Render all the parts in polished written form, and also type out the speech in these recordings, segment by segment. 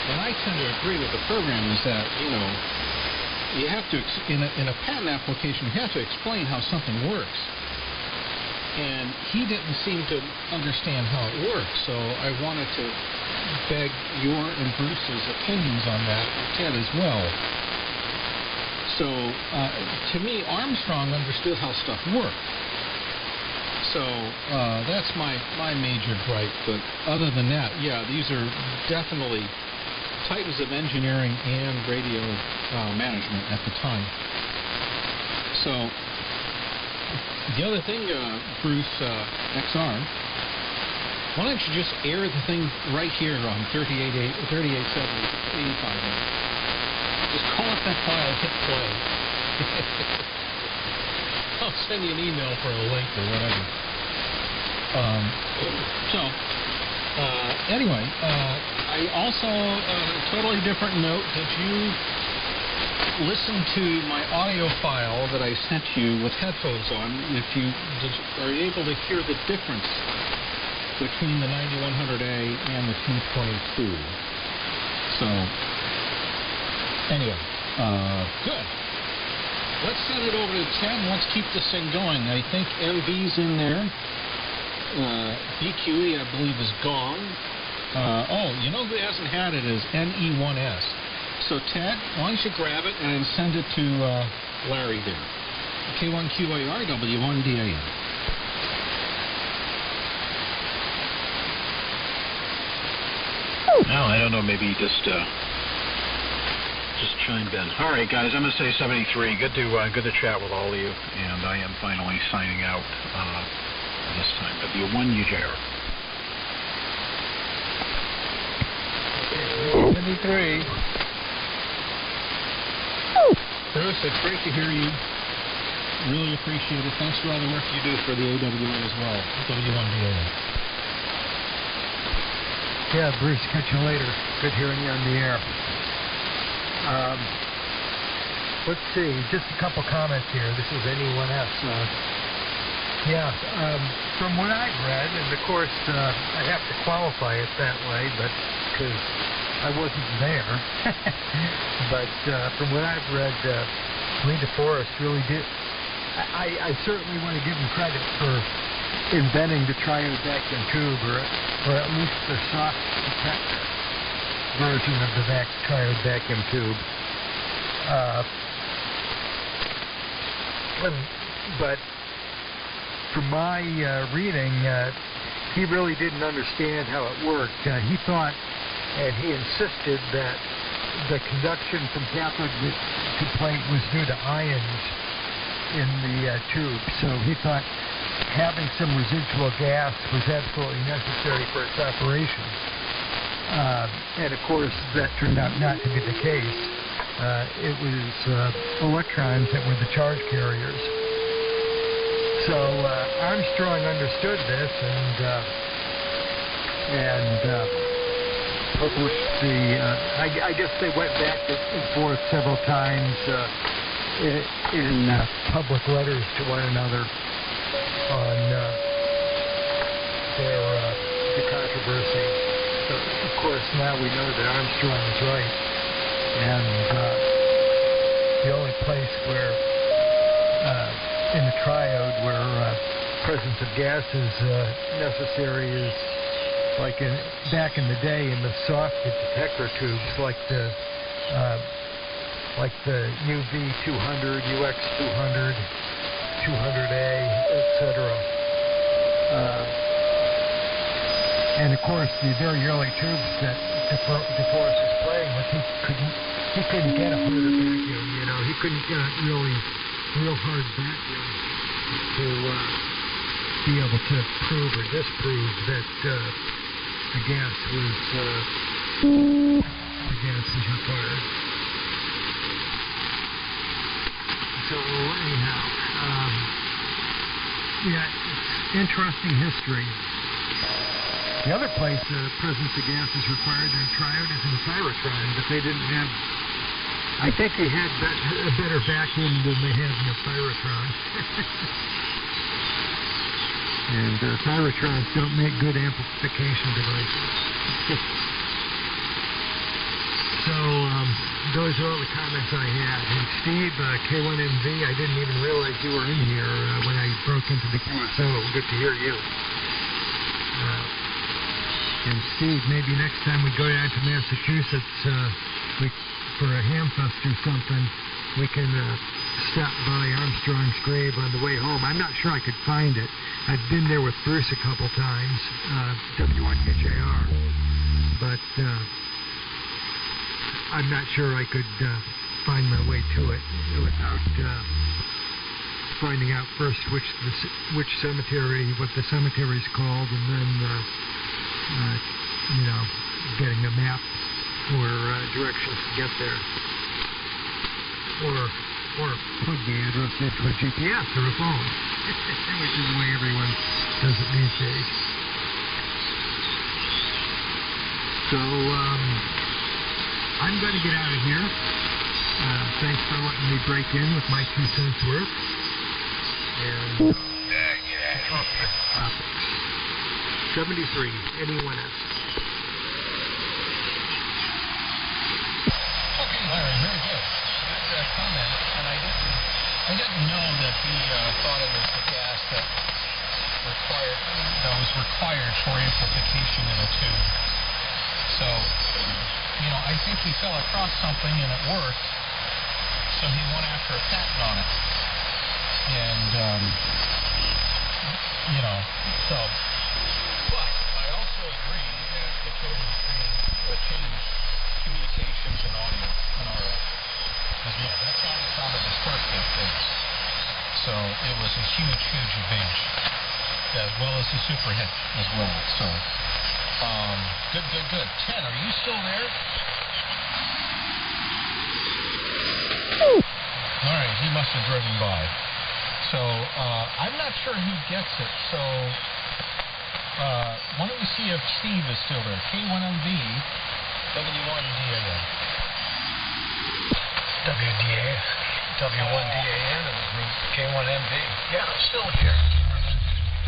and I tend to agree with the program, is that, you know, you have to, in a patent application, you have to explain how something works. And he didn't seem to understand how it works, so I wanted to beg your and Bruce's opinions on that, and Ted as well. So, to me, Armstrong understood how stuff worked. So, that's my major gripe, but other than that, yeah, these are definitely titans of engineering and radio management at the time. So, the other thing, Bruce, XR, why don't you just air the thing right here on 38.785. Just call up that file, hit play. I'll send you an email for a link or whatever. Anyway, I also, totally different note, did you listen to my audio file that I sent you with headphones on? If you are able to hear the difference between the 9100A and the T22. So, anyway, good. Let's send it over to Ted and let's keep this thing going. I think MV's in there. BQE, I believe, is gone. Oh, you know who hasn't had it is NE1S. So, Ted, why don't you grab it and send it to Larry there. K1QAR, W1DAN. Well, I don't know, maybe just chimed in. All right, guys, I'm going to say 73. Good to chat with all of you, and I am finally signing out this time. W1UJR. 73. Bruce, it's great to hear you. Really appreciate it. Thanks for all the work you do for the AWA as well. W1DA. Yeah, Bruce, catch you later. Good hearing you on the air. Let's see, just a couple comments here. This is NE1S. From what I've read, and of course I have to qualify it that way, but because I wasn't there. But from what I've read, Lee DeForest really did. I certainly want to give him credit for inventing the triode vacuum tube, or at least the soft detector version of the triode vacuum tube. But from my reading, he really didn't understand how it worked. He thought, and he insisted, that the conduction from cathode to plate was due to ions in the tube. So he thought having some residual gas was absolutely necessary for its operation. And of course, that turned out not to be the case. It was electrons that were the charge carriers. So Armstrong understood this and published the. I guess they went back and forth several times in public letters to one another on the controversy. So, of course, now we know that Armstrong is right, and the only place where, in the triode, where presence of gas is necessary is like back in the day in the soft detector tubes, like the UV200, UX200, 200A, etc. And of course, the very early tubes that DeForest was playing with, he couldn't get a harder vacuum. You know, he couldn't get a real hard vacuum to be able to prove or disprove that the gas is required. So anyhow, it's interesting history. The other place the presence of gas is required in a triode is in a pyrotron, but they didn't have. I think they had a better vacuum than they had in a pyrotron. And pyrotrons don't make good amplification devices. So those are all the comments I had. And Steve, K1MV, I didn't even realize you were in here when I broke into the QSO. Good to hear you. And Steve, maybe next time we go down to Massachusetts for a ham fest or something, we can stop by Armstrong's grave on the way home. I'm not sure I could find it. I've been there with Bruce a couple times, W1HAR, but I'm not sure I could find my way to it without finding out first which cemetery, what the cemetery is called, and then getting a map or directions to get there, or plug the address into a GPS or a phone, which is the way everyone does it these days. So I'm going to get out of here. Thanks for letting me break in with my 2 cents worth. And 73, anyone else? Okay, Larry, very good. Good comment. And I didn't know that he thought it was the gas that was required for amplification in a tube. So, I think he fell across something and it worked, so he went after a patent on it. And, but I also agree that the code would change communications and audio on RF as well. That's how the spark gap things. So it was a huge, huge advantage, as well as the super hit as well. So, good. Ted, are you still there? All right, he must have driven by. So, I'm not sure who gets it. So, why don't we see if Steve is still there? K1MV, W1DAN. W1DAN and the group K1MV. Yeah, I'm still here.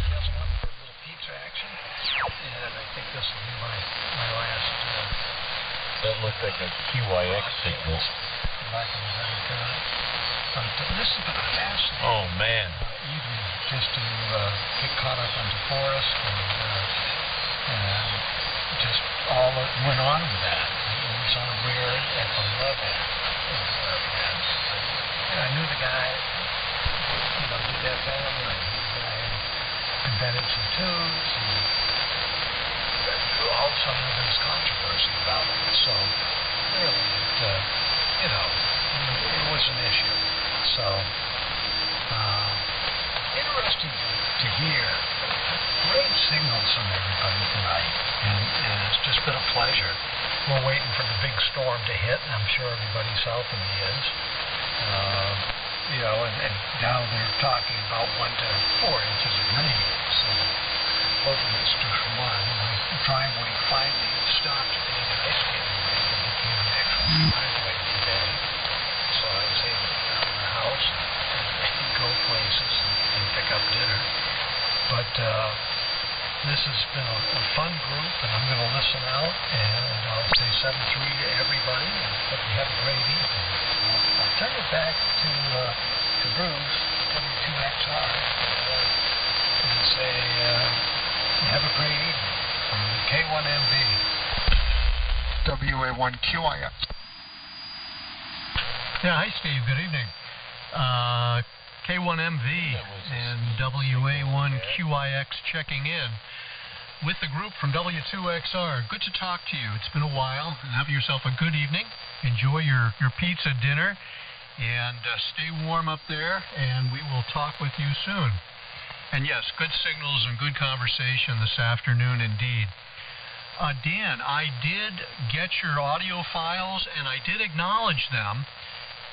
Just went for a little pizza action, and I think this will be my last. That looked like a QIX signal. This has been a fascinating evening just to get caught up on DeForest and just all that went on with that. It was on a rare at the level. I knew the guy, did that family. I knew the guy invented some tubes, and all of a sudden there was controversy about it. So really, it was an issue. So interesting to hear. Great signals from everybody tonight, and it's just been a pleasure. We're waiting for the big storm to hit, and I'm sure everybody south of me is. And now they're talking about 1 to 4 inches of rain. So hoping it's just one. My driveway finally stopped being ice skating rink and became an actual driveway today. So I was able to get out of the house and go places and pick up dinner. But this has been a fun group, and I'm going to listen out, and I'll say 7-3 to everybody, and hope you have a great evening. I'll turn it back to Bruce, W2XR, and say have a great evening from K1MV. WA1QIX. Yeah, hi Steve, good evening. K1MV and WA1QIX checking in with the group from W2XR. Good to talk to you. It's been a while. Have yourself a good evening. Enjoy your pizza dinner, and stay warm up there, and we will talk with you soon. And yes, good signals and good conversation this afternoon indeed. Dan, I did get your audio files, and I did acknowledge them,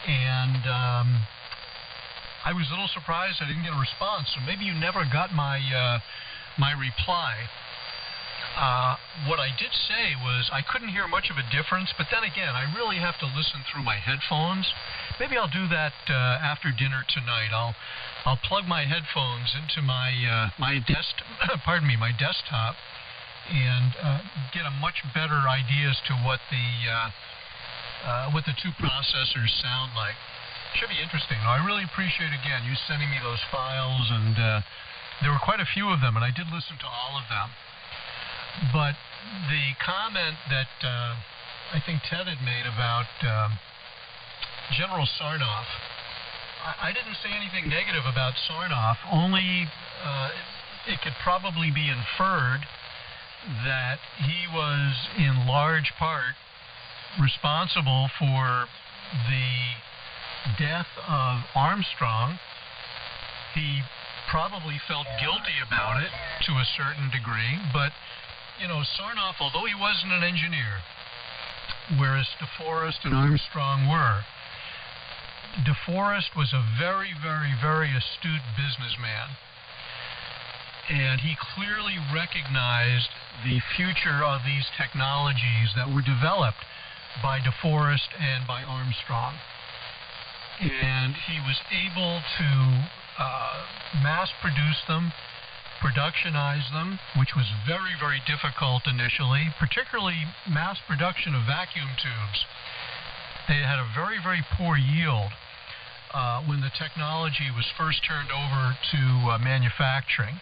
and I was a little surprised I didn't get a response, so maybe you never got my my reply. What I did say was I couldn't hear much of a difference, but then again, I really have to listen through my headphones. Maybe I'll do that after dinner tonight. I'll plug my headphones into my my desktop, and get a much better idea as to what the what the two processors sound like. Should be interesting. I really appreciate, again, you sending me those files, and there were quite a few of them, and I did listen to all of them. But the comment that I think Ted had made about General Sarnoff, I didn't say anything negative about Sarnoff, only it could probably be inferred that he was in large part responsible for the death of Armstrong. He probably felt guilty about it to a certain degree, but, you know, Sarnoff, although he wasn't an engineer, whereas DeForest and Armstrong were, DeForest was a very, very, very astute businessman. And he clearly recognized the future of these technologies that were developed by DeForest and by Armstrong. And he was able to mass produce them, productionize them, which was very, very difficult initially, particularly mass production of vacuum tubes. They had a very, very poor yield when the technology was first turned over to manufacturing.